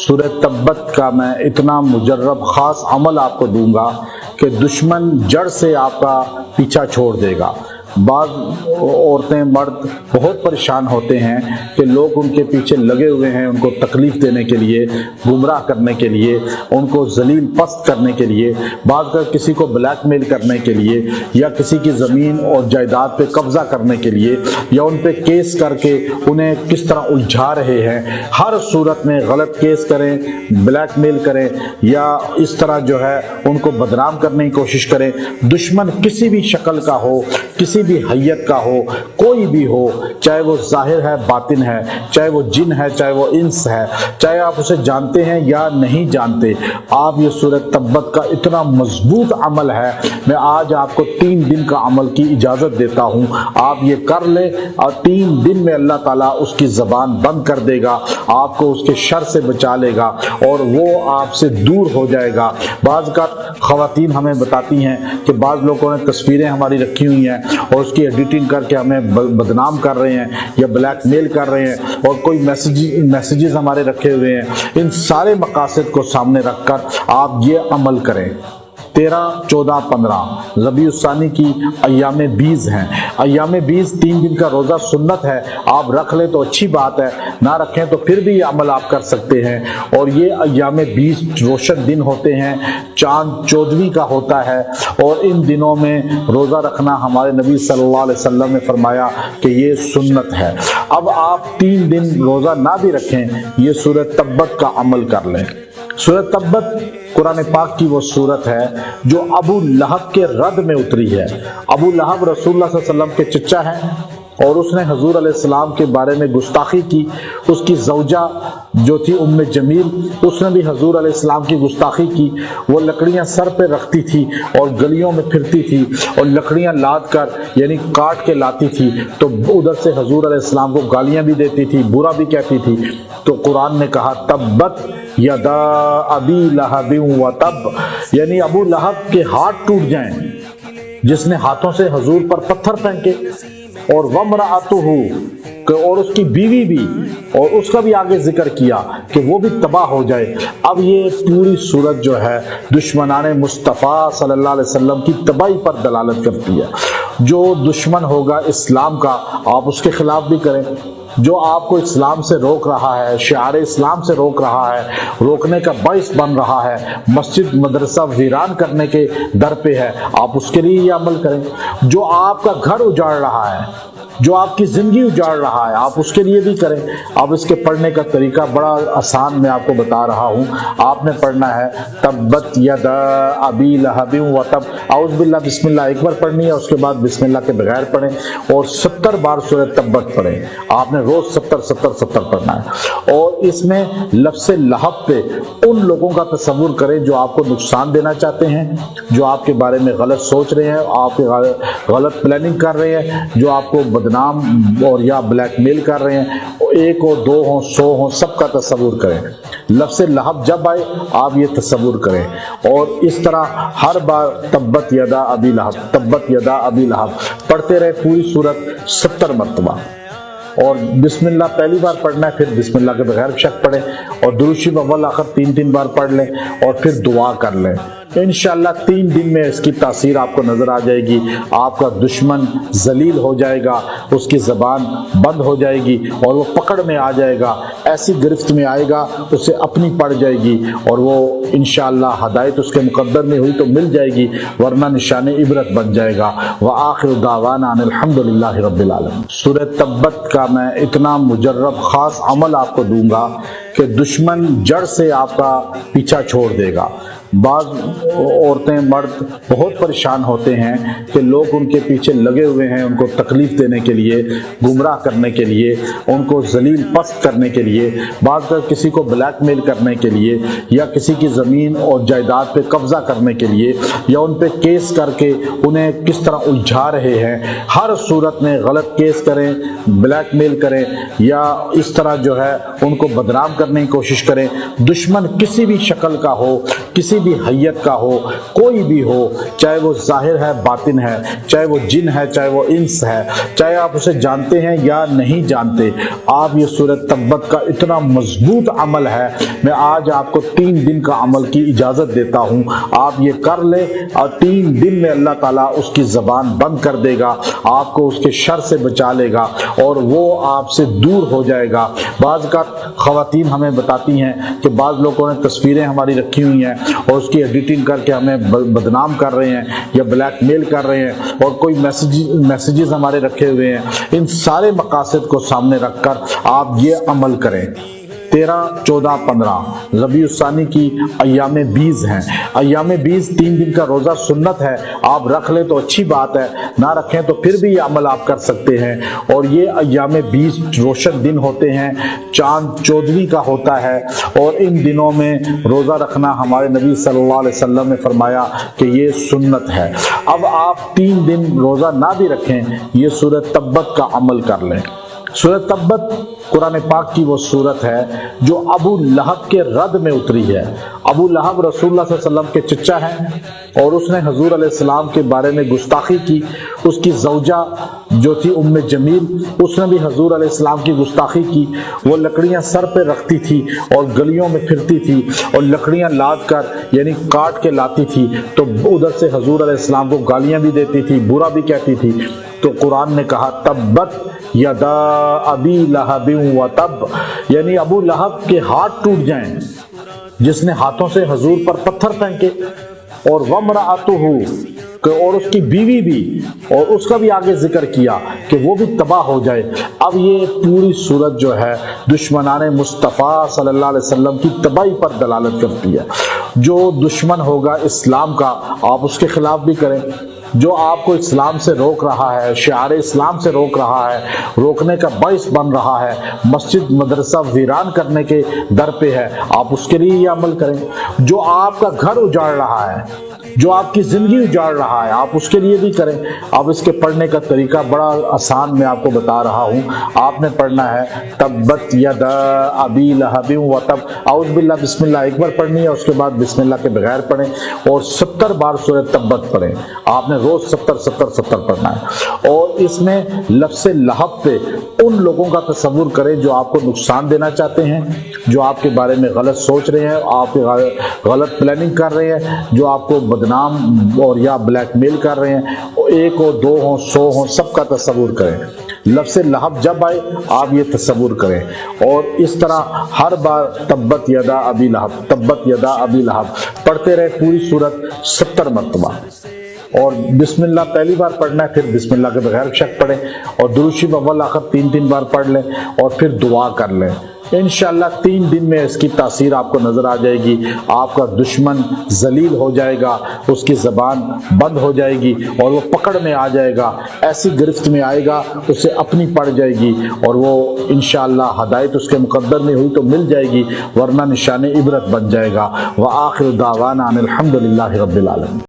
سورہ تبت کا میں اتنا مجرب خاص عمل آپ کو دوں گا کہ دشمن جڑ سے آپ کا پیچھا چھوڑ دے گا۔ بعض عورتیں مرد بہت پریشان ہوتے ہیں کہ لوگ ان کے پیچھے لگے ہوئے ہیں، ان کو تکلیف دینے کے لیے، گمراہ کرنے کے لیے، ان کو ذلیل پست کرنے کے لیے، بعض کا کسی کو بلیک میل کرنے کے لیے، یا کسی کی زمین اور جائیداد پہ قبضہ کرنے کے لیے، یا ان پہ کیس کر کے انہیں کس طرح الجھا رہے ہیں۔ ہر صورت میں غلط کیس کریں، بلیک میل کریں، یا اس طرح جو ہے ان کو بدنام کرنے کی کوشش کریں۔ دشمن کسی بھی شکل کا ہو، کسی بھی حیت کا ہو، کوئی بھی ہو، چاہے وہ ظاہر ہے باطن ہے، چاہے وہ جن ہے، چاہے وہ انس ہے، چاہے آپ اسے جانتے ہیں یا نہیں جانتے، آپ یہ سورہ تبت کا اتنا مضبوط عمل ہے، میں آج آپ کو 3 دن کا عمل کی اجازت دیتا ہوں۔ آپ یہ کر لیں اور 3 دن میں اللہ تعالیٰ اس کی زبان بند کر دے گا، آپ کو اس کے شر سے بچا لے گا اور وہ آپ سے دور ہو جائے گا۔ بعض کا خواتین ہمیں بتاتی ہیں کہ بعض لوگوں نے تصویریں ہماری رکھی ہوئی ہیں اور اس کی ایڈیٹنگ کر کے ہمیں بدنام کر رہے ہیں یا بلیک میل کر رہے ہیں، اور کوئی میسیجز ہمارے رکھے ہوئے ہیں۔ ان سارے مقاصد کو سامنے رکھ کر آپ یہ عمل کریں۔ 13، 14، 15 ربیع الثانی کی ایام بیز ہیں۔ ایام بیز 3 دن کا روزہ سنت ہے، آپ رکھ لیں تو اچھی بات ہے، نہ رکھیں تو پھر بھی یہ عمل آپ کر سکتے ہیں۔ اور یہ ایام بیز روشن دن ہوتے ہیں، چاند 14ویں کا ہوتا ہے، اور ان دنوں میں روزہ رکھنا ہمارے نبی صلی اللہ علیہ وسلم نے فرمایا کہ یہ سنت ہے۔ اب آپ 3 دن روزہ نہ بھی رکھیں، یہ سورہ تبت کا عمل کر لیں۔ سورہ تبت قرآن پاک کی وہ سورت ہے جو ابو لہب کے رد میں اتری ہے۔ ابو لہب رسول اللہ صلی اللہ علیہ وسلم کے چچا ہیں، اور اس نے حضور علیہ السلام کے بارے میں گستاخی کی۔ اس کی زوجہ جو تھی ام جمیل، اس نے بھی حضور علیہ السلام کی گستاخی کی۔ وہ لکڑیاں سر پہ رکھتی تھی اور گلیوں میں پھرتی تھی، اور لکڑیاں لاد کر یعنی کاٹ کے لاتی تھی، تو ادھر سے حضور علیہ السلام کو گالیاں بھی دیتی تھی، برا بھی کہتی تھی۔ تو قرآن نے کہا تبت یدا ابی لہب و تب، یعنی ابو لہب کے ہاتھ ٹوٹ جائیں جس نے ہاتھوں سے حضور پر پتھر پھینکے، اور وامرأتہ، اور اس کی بیوی بھی، اور اس کا بھی آگے ذکر کیا کہ وہ بھی تباہ ہو جائے۔ اب یہ پوری صورت جو ہے دشمنان مصطفیٰ صلی اللہ علیہ وسلم کی تباہی پر دلالت کرتی ہے۔ جو دشمن ہوگا اسلام کا، آپ اس کے خلاف بھی کریں۔ جو آپ کو اسلام سے روک رہا ہے، شعار اسلام سے روک رہا ہے، روکنے کا باعث بن رہا ہے، مسجد مدرسہ ویران کرنے کے در پہ ہے، آپ اس کے لیے یہ عمل کریں۔ جو آپ کا گھر اجاڑ رہا ہے، جو آپ کی زندگی اجاڑ رہا ہے، آپ اس کے لیے بھی کریں۔ اب اس کے پڑھنے کا طریقہ بڑا آسان میں آپ کو بتا رہا ہوں۔ آپ نے پڑھنا ہے تبت یدا ابی لہب و تب، اعوذ باللہ بسم اللہ ایک بار پڑھنی ہے، اس کے بعد بسم اللہ کے بغیر پڑھیں، اور 70 بار سورہ تبت پڑھیں۔ آپ نے روز 70 پڑھنا ہے، اور اس میں لفظ لہب پہ ان لوگوں کا تصور کریں جو آپ کو نقصان دینا چاہتے ہیں، جو آپ کے بارے میں غلط سوچ رہے ہیں، آپ غلط پلاننگ کر رہے ہیں، جو آپ کو بدنام اور یا بلیک میل کر رہے ہیں۔ 1 ہو، 2 ہو، 100 ہو، سب کا تصور کریں۔ لفظ لہب جب آئے آپ یہ تصور کریں، اور اس طرح ہر بار تبت یدا ابی لہب، تبت یدا ابی لہب پڑھتے رہے پوری صورت 70 مرتبہ۔ اور بسم اللہ پہلی بار پڑھنا ہے، پھر بسم اللہ کے بغیر شک پڑھیں، اور درود شریف اول آخر 3 بار پڑھ لیں، اور پھر دعا کر لیں۔ انشاءاللہ 3 دن میں اس کی تاثیر آپ کو نظر آ جائے گی۔ آپ کا دشمن ذلیل ہو جائے گا، اس کی زبان بند ہو جائے گی، اور وہ پکڑ میں آ جائے گا، ایسی گرفت میں آئے گا اسے اپنی پڑ جائے گی، اور وہ انشاءاللہ ہدایت اس کے مقدر میں ہوئی تو مل جائے گی، ورنہ نشان عبرت بن جائے گا۔ وآخر دعوانا ان الحمدللہ رب العالمین۔ سورہ تبت کا میں اتنا مجرب خاص عمل آپ کو دوں گا کہ دشمن جڑ سے آپ کا پیچھا چھوڑ دے گا۔ بعض عورتیں مرد بہت پریشان ہوتے ہیں کہ لوگ ان کے پیچھے لگے ہوئے ہیں، ان کو تکلیف دینے کے لیے، گمراہ کرنے کے لیے، ان کو ذلیل پست کرنے کے لیے، بعض کا کسی کو بلیک میل کرنے کے لیے، یا کسی کی زمین اور جائیداد پہ قبضہ کرنے کے لیے، یا ان پہ کیس کر کے انہیں کس طرح الجھا رہے ہیں۔ ہر صورت میں غلط کیس کریں، بلیک میل کریں، یا اس طرح جو ہے ان کو بدنام کرنے کی کوشش کریں۔ دشمن کسی بھی شکل کا ہو، کسی بھی حیت کا ہو، کوئی بھی ہو، چاہے وہ ظاہر ہے باطن ہے، چاہے وہ جن ہے، چاہے وہ انس ہے، چاہے آپ اسے جانتے ہیں یا نہیں جانتے، آپ یہ سورہ تبت کا اتنا مضبوط عمل ہے، میں آج آپ کو 3 دن کا عمل کی اجازت دیتا ہوں، آپ یہ کر لیں اور 3 دن میں اللہ تعالیٰ اس کی زبان بند کر دے گا، آپ کو اس کے شر سے بچا لے گا اور وہ آپ سے دور ہو جائے گا۔ بعض کا خواتین ہمیں بتاتی ہیں کہ بعض لوگوں نے تصویریں ہماری رکھی ہوئی ہیں اور اس کی ایڈیٹنگ کر کے ہمیں بدنام کر رہے ہیں یا بلیک میل کر رہے ہیں، اور کوئی میسیجز ہمارے رکھے ہوئے ہیں۔ ان سارے مقاصد کو سامنے رکھ کر آپ یہ عمل کریں۔ 13، 14، 15 ربیع الثانی کی ایام 20 ہیں۔ ایام 20 3 دن کا روزہ سنت ہے، آپ رکھ لیں تو اچھی بات ہے، نہ رکھیں تو پھر بھی یہ عمل آپ کر سکتے ہیں۔ اور یہ ایام 20 روشن دن ہوتے ہیں، چاند 14ویں کا ہوتا ہے، اور ان دنوں میں روزہ رکھنا ہمارے نبی صلی اللہ علیہ وسلم نے فرمایا کہ یہ سنت ہے۔ اب آپ 3 دن روزہ نہ بھی رکھیں، یہ سورہ تبت کا عمل کر لیں۔ سورہ تبت قرآن پاک کی وہ سورت ہے جو ابو لہب کے رد میں اتری ہے۔ ابو لہب رسول اللہ صلی اللہ علیہ وسلم کے چچا ہیں اور اس نے حضور علیہ السلام کے بارے میں گستاخی کی۔ اس کی زوجہ جو تھی ام جمیل، اس نے بھی حضور علیہ السلام کی گستاخی کی۔ وہ لکڑیاں سر پہ رکھتی تھی اور گلیوں میں پھرتی تھی اور لکڑیاں لاد کر یعنی کاٹ کے لاتی تھی، تو ادھر سے حضور علیہ السلام کو گالیاں بھی دیتی تھی، برا بھی کہتی تھی۔ تو قرآن نے کہا تبت یدا ابی لہب و تب، یعنی ابو لہب کے ہاتھ ٹوٹ جائیں جس نے ہاتھوں سے حضور پر پتھر پھینکے، اور وامرأتہ، اور اس کی بیوی بھی، اور اس کا بھی آگے ذکر کیا کہ وہ بھی تباہ ہو جائے۔ اب یہ پوری صورت جو ہے دشمنان مصطفیٰ صلی اللہ علیہ وسلم کی تباہی پر دلالت کرتی ہے۔ جو دشمن ہوگا اسلام کا، آپ اس کے خلاف بھی کریں۔ جو آپ کو اسلام سے روک رہا ہے، شعار اسلام سے روک رہا ہے، روکنے کا باعث بن رہا ہے، مسجد مدرسہ ویران کرنے کے در پہ ہے، آپ اس کے لیے یہ عمل کریں۔ جو آپ کا گھر اجاڑ رہا ہے، جو آپ کی زندگی اجاڑ رہا ہے، آپ اس کے لیے بھی کریں۔ اب اس کے پڑھنے کا طریقہ بڑا آسان میں آپ کو بتا رہا ہوں۔ آپ نے پڑھنا ہے تبت یدا ابی لہب و تب، اعوذ باللہ بسم اللہ ایک بار پڑھنی ہے، اس کے بعد بسم اللہ کے بغیر پڑھیں، اور 70 بار سورہ تبت پڑھیں۔ آپ نے روز 70 پڑھنا ہے، اور اس میں لفظ لہب پہ ان لوگوں کا تصور کریں جو آپ کو نقصان دینا چاہتے ہیں، جو آپ کے بارے میں غلط سوچ رہے ہیں، آپ غلط پلاننگ کر رہے ہیں، جو آپ کو بدنام اور یا بلیک میل کر رہے ہیں، 1 ہو 2 ہو 100 ہو، سب کا تصور کریں۔ لفظ لہب جب آئے آپ یہ تصور کریں، اور اس طرح ہر بار تبت یدا ابی لہب، تبت یدا ابی لہب پڑھتے رہے پوری صورت 70 مرتبہ۔ اور بسم اللہ پہلی بار پڑھنا ہے، پھر بسم اللہ کے بغیر شک پڑھیں، اور درود شریف اول آخر 3 بار پڑھ لیں، اور پھر دعا کر لیں۔ انشاءاللہ 3 دن میں اس کی تاثیر آپ کو نظر آ جائے گی۔ آپ کا دشمن ذلیل ہو جائے گا، اس کی زبان بند ہو جائے گی اور وہ پکڑ میں آ جائے گا، ایسی گرفت میں آئے گا، اسے اپنی پڑ جائے گی، اور وہ انشاءاللہ ہدایت اس کے مقدر میں ہوئی تو مل جائے گی، ورنہ نشان عبرت بن جائے گا۔ وآخر دعوانا ان الحمدللہ رب العالمین۔